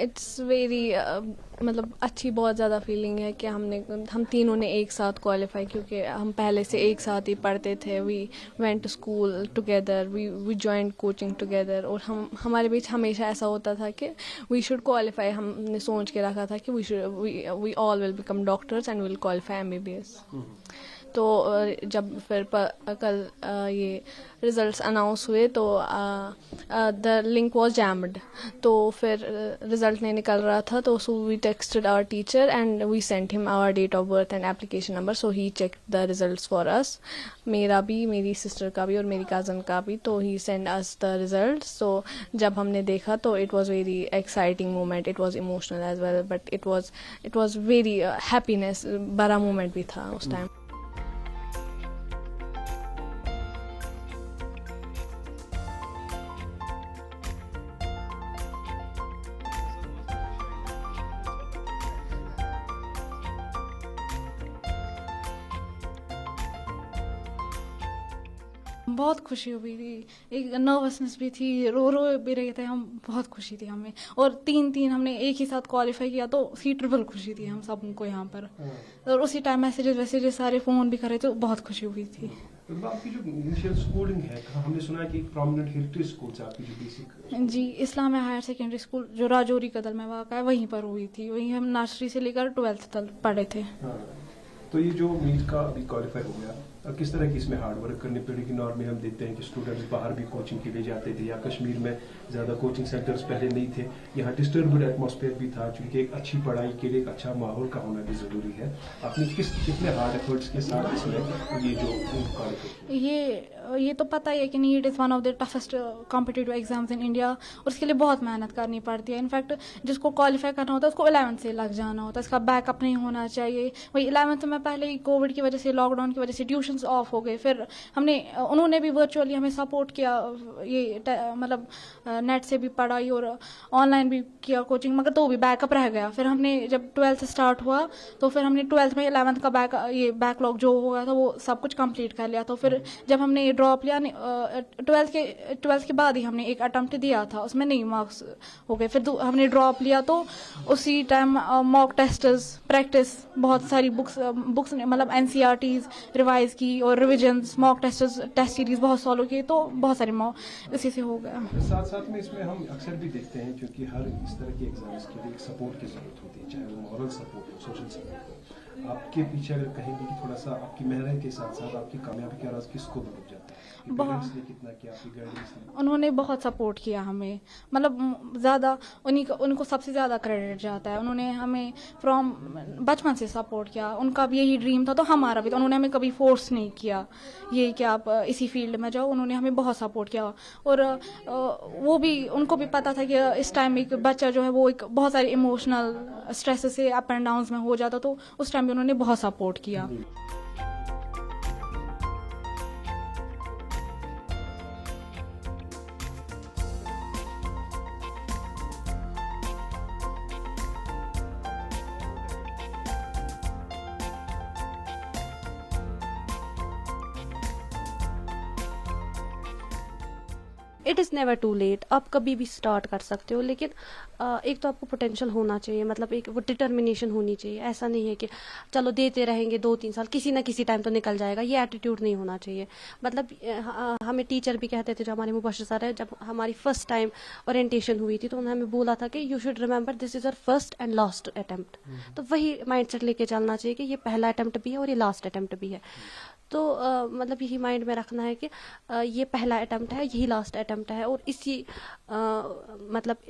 It's very مطلب اچھی بہت زیادہ فیلنگ ہے کہ ہم تینوں نے ایک ساتھ کوالیفائی، کیونکہ ہم پہلے سے ایک ساتھ ہی پڑھتے تھے. We went to school together, we joint coaching together, اور ہمارے بیچ ہمیشہ ایسا ہوتا تھا کہ وی شوڈ کوالیفائی. ہم نے سوچ کے رکھا تھا کہ we all will become doctors and will qualify MBBS. تو جب پھر کل یہ ریزلٹس اناؤنس ہوئے تو دا لنک واز جیمڈ. تو پھر رزلٹ نہیں نکل رہا تھا، تو so we texted our teacher and we sent him our date of birth and application number. So he check the results for us, میرا بھی، میری سسٹر کا بھی اور میری کزن کا بھی. تو ہی سینڈ اس دا ریزلٹ. سو جب ہم نے دیکھا تو it was very exciting moment. It was emotional as well, but it was very happiness. بڑا مومنٹ بھی تھا اس ٹائم. بہت خوشی ہوئی تھی، ایک نروسنس بھی تھی، رو بھی رہے تھے ہم. بہت خوشی تھی ہمیں، اور تین ہم نے ایک ہی ساتھ کوالیفائی کیا، تو اسی ٹربل خوشی تھی ہم سب کو یہاں پر. اور اسی ٹائم میسیجز سارے فون بھی کر رہے تھے، بہت خوشی ہوئی تھی. آپ کی جو انیشیل اسکولنگ ہے، ہم نے سنا ہے کہ ایک پرومیننٹ ہیریٹیج اسکول سے آپ کی جو بیسک جی اسلامیہ ہائر سیکنڈری اسکول جو راجوری کدل میں واقع ہے، وہیں پر ہوئی تھی. وہیں ہم نرسری سے لے کر 12th تک پڑھے تھے. تو یہ جو نیٹ کا ابھی کوالیفائی ہو گیا، کس طرح کی اس میں ہارڈ ورک کرنی پڑے گی؟ نارملی ہم دیکھتے ہیں کہ اسٹوڈنٹس باہر بھی کوچنگ کے لیے جاتے تھے، یا کشمیر میں زیادہ کوچنگ سینٹرز پہلے نہیں تھے. یہاں ڈسٹربڈ ایٹماسفیئر بھی تھا، چونکہ ایک اچھی پڑھائی کے لیے ایک اچھا ماحول کا ہونا بھی ضروری ہے. آپ نے کتنے ہارڈ ایفرٹس کے ساتھ اس میں یہ جو یہ تو پتہ ہی ہے کہ NET is one of the toughest competitive exams in India, اور اس کے لیے بہت محنت کرنی پڑتی ہے. انفیکٹ جس کو کوالیفائی کرنا ہوتا ہے اس کو 11th سے لگ جانا ہوتا ہے، اس کا بیک اپ نہیں ہونا چاہیے. وہی 11th میں پہلے ہی کووڈ کی وجہ سے، لاک ڈاؤن کی وجہ سے ٹیوشنز آف ہو گئے. پھر انہوں نے بھی ورچولی ہمیں سپورٹ کیا، یہ مطلب نیٹ سے بھی پڑھائی اور آن لائن بھی کیا کوچنگ، مگر تو بھی بیک اپ رہ گیا. پھر ہم نے جب 12th اسٹارٹ ہوا تو پھر ہم نے 12th میں 11th کا بیک لاگ جو ہو گیا تھا وہ سب کچھ کمپلیٹ کر لیا. تو پھر جب ہم نے یہ ڈراپ لیا 12th کے بعد ہی ہم نے ایک اٹمپٹ دیا تھا، اس میں نہیں مارکس ہو گئے. پھر ہم نے ڈراپ لیا تو اسی ٹائم موک ٹیسٹز، پریکٹس، بہت ساری بکس مطلب NCERTs ریوائز کی، اور ریویژنس، موک ٹیسٹز، ٹیسٹ سیریز بہت سالوں کی، تو بہت سارے اسی سے ہو گیا. ساتھ ساتھ میں اس میں ہم اکثر بھی دیکھتے ہیں، کیونکہ ہر اس طرح کے ایگزامس کے لیے ایک سپورٹ کی ضرورت ہوتی ہے، چاہے وہ مورل سپورٹ ہو، سوشل سپورٹ ہو. آپ کے پیچھے اگر کہیں گے کہ تھوڑا سا آپ کی محنت کے ساتھ ساتھ آپ کی کامیابی کا راز کس کو مدد جاتا ہے؟ انہوں نے بہت سپورٹ کیا ہمیں، مطلب زیادہ ان کو سب سے زیادہ کریڈٹ جاتا ہے. انہوں نے ہمیں فرام بچپن سے سپورٹ کیا. ان کا بھی یہی ڈریم تھا تو ہمارا بھی. تو انہوں نے ہمیں کبھی فورس نہیں کیا یہ کہ آپ اسی فیلڈ میں جاؤ. انہوں نے ہمیں بہت سپورٹ کیا، اور وہ بھی، ان کو بھی پتا تھا کہ اس ٹائم ایک بچہ جو ہے وہ ایک بہت سارے ایموشنل اسٹریس سے اپ اینڈ ڈاؤنز میں ہو جاتا، تو اس ٹائم بھی انہوں نے بہت سپورٹ کیا. It is never too late. آپ کبھی بھی اسٹارٹ کر سکتے ہو، لیکن ایک تو آپ کو پوٹینشیل ہونا چاہیے، مطلب ایک وہ ڈٹرمنیشن ہونی چاہیے. ایسا نہیں ہے کہ چلو دیتے رہیں گے 2-3 سال، کسی نہ کسی ٹائم تو نکل جائے گا. یہ ایٹیٹیوڈ نہیں ہونا چاہیے. مطلب ہمیں ٹیچر بھی کہتے تھے، جو ہمارے مبشر سر ہے، جب ہماری فرسٹ ٹائم اورینٹیشن ہوئی تھی تو انہوں نے ہمیں بولا تھا کہ یو شوڈ ریمبر دس از اور فرسٹ اینڈ لاسٹ اٹمپٹ. تو وہی مائنڈ سیٹ لے کے چلنا چاہیے کہ یہ پہلا اٹمپٹ بھی ہے اور یہ لاسٹ اٹمپٹ بھی ہے. تو مطلب یہی مائنڈ میں رکھنا ہے کہ یہ پہلا اٹمپٹ ہے، یہی لاسٹ اٹمپٹ ہے، اور اسی مطلب